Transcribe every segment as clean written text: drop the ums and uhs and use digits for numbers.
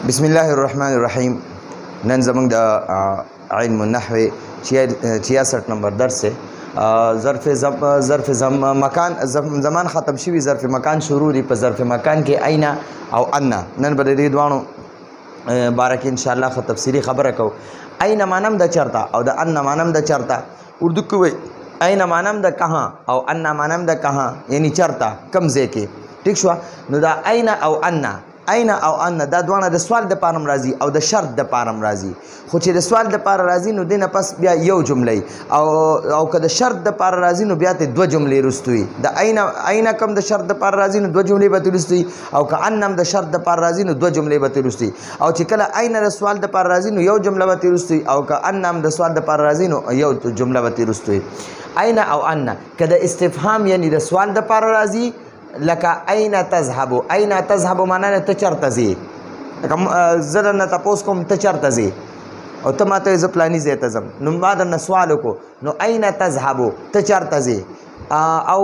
بسم الله الرحمن الرحیم. نن زمونږ د علم النحو 66 نمبر درس ہے. ظرف مکان زمان ختم شوی، ظرف مکان شروع دی. په ظرف مکان کې اين او ان نن به دې دوانو باره کې ان شاء الله تفصیلی خبره کو. اين مانم د چرتا او د ان مانم د چرتا. اردو کې وای اين مانم د کہاں او ان مانم د کہاں، یعنی چرتا کم ځای کې. ٹھیک شو. نو دا اين او ان، اين او ان دا دوانه د سوال د پارم راځي او د شرط د پارم راځي. خو چې د سوال د پار راځي نو دینه پس بیا یو جمله او که د شرط د پار راځي نو بیا ته دوه جملې رستوي. د اين کم د شرط د پار راځي نو دوه جملې به رستوي، او که انم د شرط د پار راځي نو دوه جملې به رستوي. او چې کله اين د سوال د پار راځي نو یو جمله به رستوي، او که انم د سوال د پار راځي نو یو جمله به رستوي. اين او ان که د استفهام یعنی د سوال د پار راځي، لکه اين تذهب. اين تذهب معنی ته چرته ځې. زه نه تاسو کوم ته چرته ځې او ته ماته ز پلاني ځای ته ځم، نو ما درنه سوال وکړو نو اين تذهب ته چرته ځې. او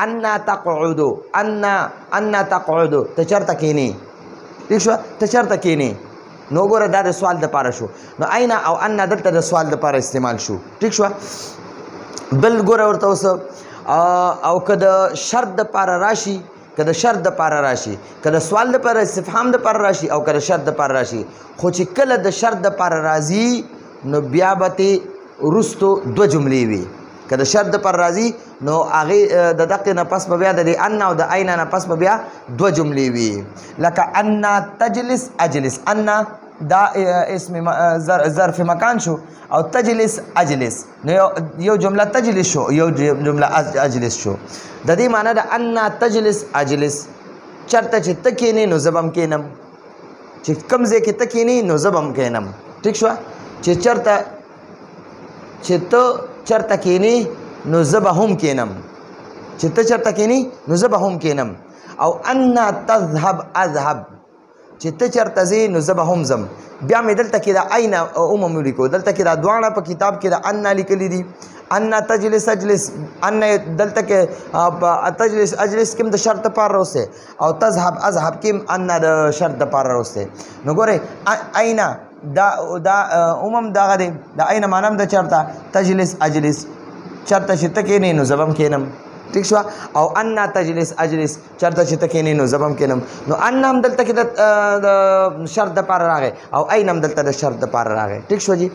ان تقعد، ان تقعد ته چرته کېنې. ٹھیک شو، ته چرته کېنې. نو ګوره دا د سوال د پاره شو. نو اين او ان دلته د سوال د پاره استعمال شو. ٹھیک شو. بل ګوره ورته اوس او که د شرط د پاره راشي، که د شرط د پاره راشي، که د سوال د پاره استفهام د پاره راشي، او که د شرط د پاره راشي. خو چې کله د شرط د پاره راځي نو بیا به ته وروستو دوه جملې وي. که د شرط د پاره راځي نو هغې د دقې نه پس به بیا د ان او د اين نه پس به بیا دوه جملې وي. لکه ان تجلس اجلس. ان دا اسم ظرف مکان شو، او تجلس اجلس نو یو جمله تجلس شو، یو جمله اجلس شو. د دې معنی د ان تجلس اجلس، چرته چې ته کېنې نو زه به هم کېنم، چې کوم ځای کې ته کېنې نو زه به هم کېنم. ټیک شوه. چې ته چرته کېنې نو زه به هم کېنم، چې ته چرته کېنې نو زه به هم کېنم. او ان تذهب اذهب، چې ته چرته ځې نو زه به هم ځم. بیا مې دلته کې د اين عموم ولیکو، دلته کې دا دواړه په کتاب کې د ان لیکلي دي. ان تجلس اجلس، ان دلته کې تجلس اجلس کې د شرط پر راوسته، او تذهب اذهب کې ان د شرط پر راوسته. نو ګوره اين دا عموم دغه دی. د اين مانم د چرته تجلس اجلس، چرته چې ته کېنې نو زه به هم کېنم. ٹھیک شو. او ان تجلس اجلس، چرته چې ته کېنې نو زه به هم کېنم. نو ان هم دلته کې د شرط د پاره راغی، او اين هم دلته د شرط د پاره راغی. ٹھیک شو جی.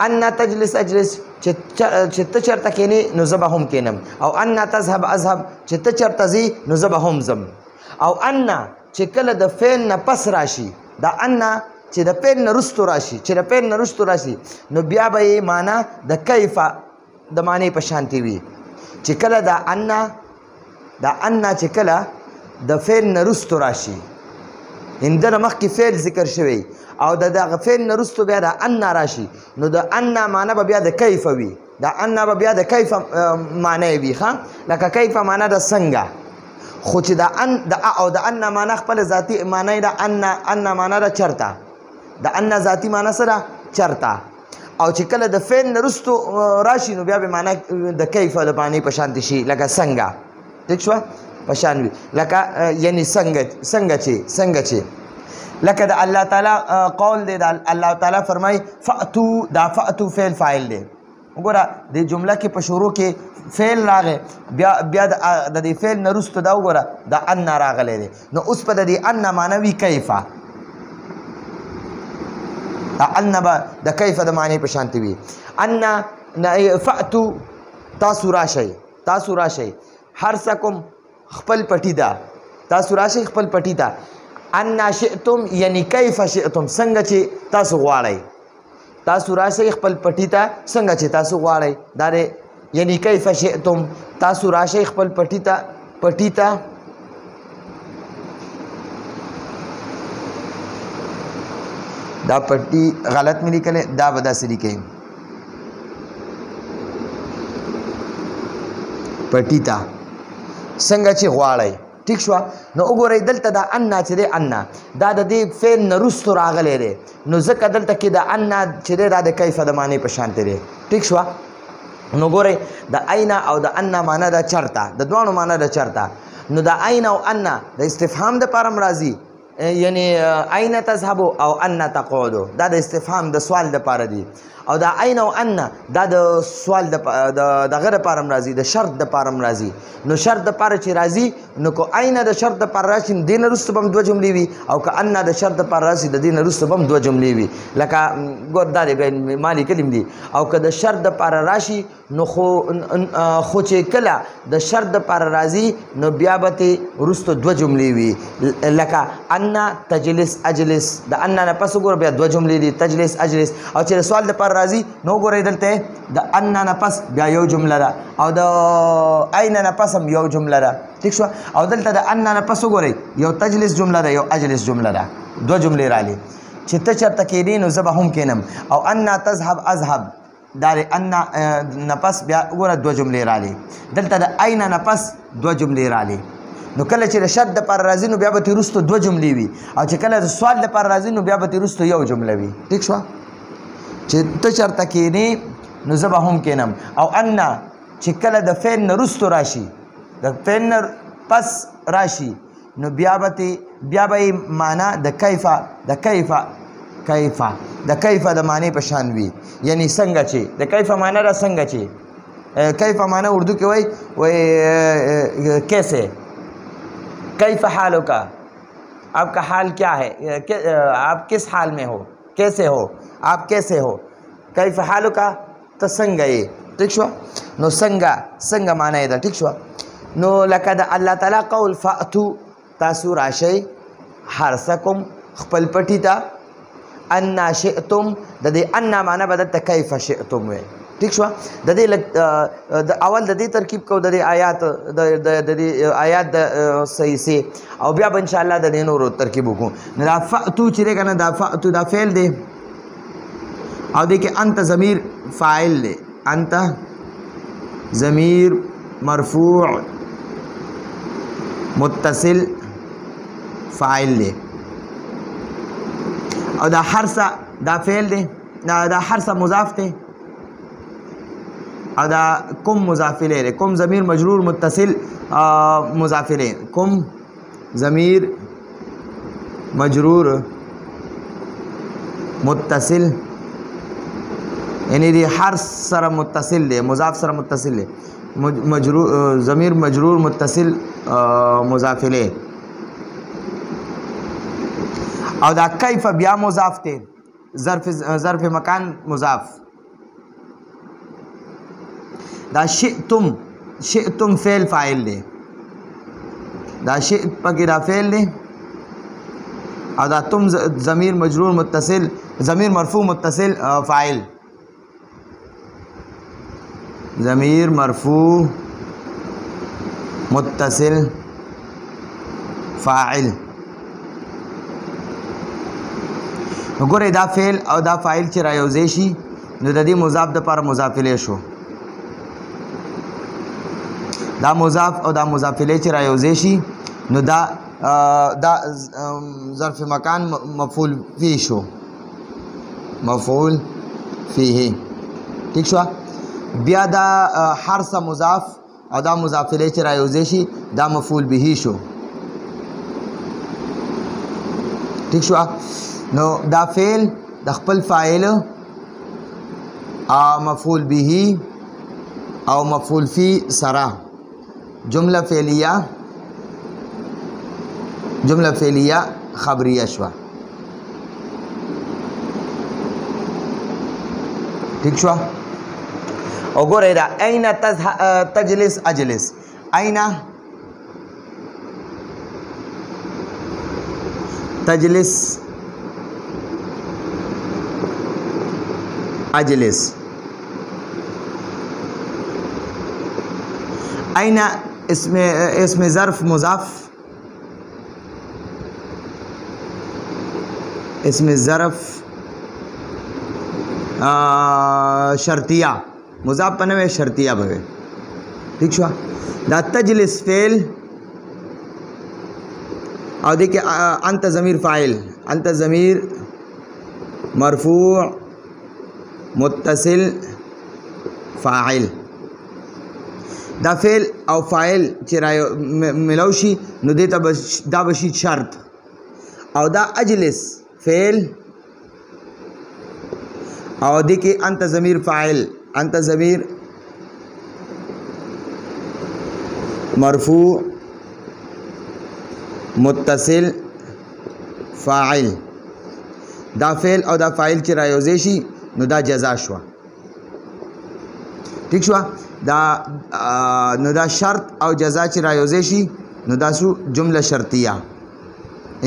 ان تجلس اجلس، چې ته چرته کېنې نو زه به هم کېنم. او ان تذهب اذهب، چې ته چرته ځې نو زه به هم ځم. او ان چې کله د فعل نه پس راشي، دا ان چې د فعل نه رستو راشي، چې د فعل نه رستو راشي نو بیا به یې معنا د کیف د معنی په شانتي وي. چې کله دا ان چې کله د فعل نه رستو راشي، اندنه مخکې فعل ذکر شوی او د دغه فعل نه رستو بیا د ان راشي، نو د ان معنی به بیا د کیف وي. د ان به بیا د کیف معنی وي. ښه، لکه کیف معنی د څنګه. خو چې د ان معنی خپل ذاتی معنی د ان معنی د چرته، د ان ذاتی معنی سره چرته. او چې کله د فعل نه رستو راشي نو بیا به معنی د کیف د معنی په شان شي، لکه څنګه. ٹھیک شو، په شان وي. لکه یعنی څنګه چې لکه د الله تعالی قول دی. د الله تعالی فرمای فاتو، دا فاتو فعل فاعل دی. وګوره د جمله کې په شروع کې فعل راغی، بیا د دې فعل نه رستو دا وګوره د ان راغلی دی. نو اوس په د دې ان معنی وي کیفه. ان به د کیف د معنی په شانتي وي. ان فاتو، تاسو راشئ. حرسکم، خپل پټی ده. تاسو راشئ خپل پټی ته. ان شئتم یعنی کیف شئتم، څنګه چې تاسو غواړئ. تاسو راشئ خپل پټی ته څنګه چې تاسو غواړئ. دا دی یعنی کیف شئتم، تاسو راشئ خپل پټی ته. دا پټی غلط مې لیکلی، دا به داسې لیکئ پټی ته څنګه چې غواړئ. ٹھیک شو. نو وګورئ دلته دا ان چې دی، ان دا د دې فعل نه رستو راغلی دی، نو ځکه دلته کې د ان چې دی دا د کیف د معنی په شانتې دی. ٹھیک شو. نو ګورئ د اين او د ان معنی د چرته، د دوانو معنی د چرته. نو د اين او ان د استفهام د پاره راځي، یعنی اين تذهب او ان تقعد دا د استفهام د سوال د پاره دی او دا اين او ان دا د سوال د غره پارم راځي د شرط د پارم راځي نو شرط د پاره چې راځي نو کو اين د شرط د پاره راشي دین رست بم دوه جملې وي او که ان د شرط د پاره راشي د دین رست بم دوه جملې وي لکه ګور دا دی مالی کلم دی او که د شرط د پاره راشي نو خو چې کله د شرط د پاره راځي نو بیا به رست دوه جملې وي لکه ان تجلس اجلس د ان نه پس ګور بیا دوه جملې دي تجلس اجلس او چې سوال د پاره راځي نو ګورئ دلته د ان نه پس بیا یو جمله ده او د اين نه پس هم یو جمله ده ٹھیک شو او دلته د ان نه پس ګورئ یو تجلس جمله ده یو اجلس جمله ده دوه جملې راځي چې ته چرته کېدې نو زه به هم کېنم او ان تذهب اذهب دا د ان نه پس بیا ګوره دوه جملې راځي دلته د اين نه پس دوه جملې راځي نو کله چې د شرط د پر راځي نو بیا به تیرستو دوه جملې وي او چې کله د سوال د پر راځي نو بیا به تیرستو یو جمله وي ٹھیک شو چې ته چرته کېنې نو زه به هم کېنم او ان چې کله د فعل نه رستو راشي د فعل نه پس راشي نو بیا به معنا د کیف د معنی په شان وي یعنی څنګه چې د کیف معنا را څنګه چې کیف معنا اردو کې وای کیسے کیف حالک آپ کا حال کیا ہے آپ کس حال میں ہو کیسے ہو آپ کیسے ہو کیف حالک ته څنګه یې ٹھیک شو نو څنګه معنا یې ده ٹھیک شو نو لکه د الله تعالی قول فاتو تاسو راشئ حرسکم خپل پټی ته ان شئتم د دې ان معنا بدل ته کیف شئتم وي ٹھیک شو د دې د اول د دې ترکیب کو د دې آیات د صحیح سي او بیا ان شاء الله د دې نور ترکیب وکړو نو دا فاتو چې کنه دا فاتو دا فعل دی او دې کې انت ضمیر فاعل دی انت ضمیر مرفوع متصل فاعل دی او دا حرسه دا فعل دی دا حرسه مضاف دی او دا کم مضاف الیه کم ضمیر مجرور متصل مضاف الیه کم ضمیر مجرور متصل یعنی دی حرف سره متصل دی مضاف سره متصل دی مجرور ضمیر مجرور متصل مضاف الیه او دا کیف بیا مضاف ته ظرف مکان مضاف دا شئتم فعل فاعل دی دا شئت پکې دا فعل دی او دا تم ضمیر مجرور متصل ضمیر مرفوع متصل فاعل ضمیر مرفوع متصل فاعل وګورئ دا فعل او دا فاعل چې رايوځي شي نو د دې مضاف د لپاره مضاف الیه شو دا مضاف او دا مضاف الیه چې رايوځي شي نو دا ظرف مکان مفعول فيه شو مفعول فيه ٹھیک شو بیا دا حرس مضاف او دا مضاف الیه چې رايوځي شي دا مفعول به شو ٹھیک شو نو دا فعل د خپل فاعل مفعول به او مفعول فی سره جمله فعلیه خبریه شو ٹھیک شو او ګورئ دا اين تجلس اجلس اين تجلس اجلس اين اسم ظرف مضاف اسم ظرف شرطیہ مضاف پنوے شرطیہ بھوے ٹھیک شو دا تجلس فعل او دیکھیں انت ضمیر فاعل انت ضمیر مرفوع متصل فاعل دا فعل او فاعل چې ملوشي نو دا بشي شرط او دا اجلس فعل او دې کې انت ضمیر فاعل انت ضمیر مرفوع متصل فاعل دا فعل او دا فاعل چې رايوځي شي نو دا جزا شو ٹھیک شو دا نو دا شرط او جزا چې رايوځي شي نو دا سو جمله شرطیه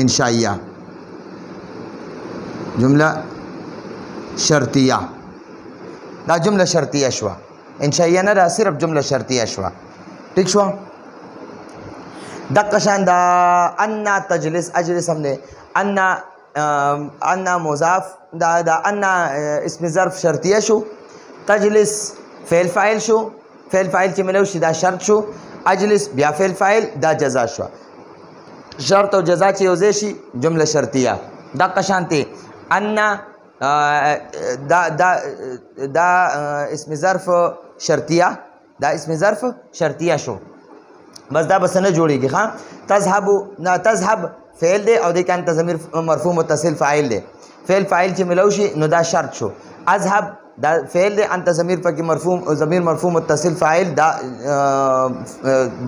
انشائیه جمله شرطیه دا جمله شرطیه شو انشائیه نه دا صرف جمله شرطیه شو ٹھیک شو دقه شان دا ان تجلس اجلس هم نه ان مضاف دا ان اسم ظرف شرطیه شو تجلس فعل فاعل شو فعل فاعل چې ملو شي دا شرط شو اجلس بیا فعل فاعل دا جزا شو شرط او جزا چې یوځای شي جمله شرطیه دقه شانته ان دا اسم ظرف شرطیه دا اسم ظرف شرطیه شو بس دا بس نه جوړیږي ها تذهب نا تذهب فعل دی او د کان ضمیر مرفوع متصل فاعل دی فعل فاعل چې ملو شي نو دا شرط شو اذهب دا فعل دی انت ضمیر پکې مرفوع ضمیر مرفوع متصل فاعل دا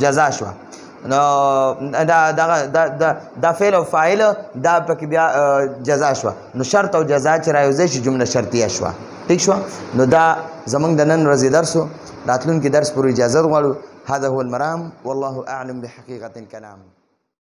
جزا شو نو دا فعل او فاعل دا پکې بیا جزا شو نو شرط او جزا چې رايوځي شي جمله شرطیه شو ٹھیک شو نو دا زمونږ د نن ورځې درسو راتلونکي درس پورې اجازه غواړو هذا هو المرام والله اعلم بحقيقه الكلام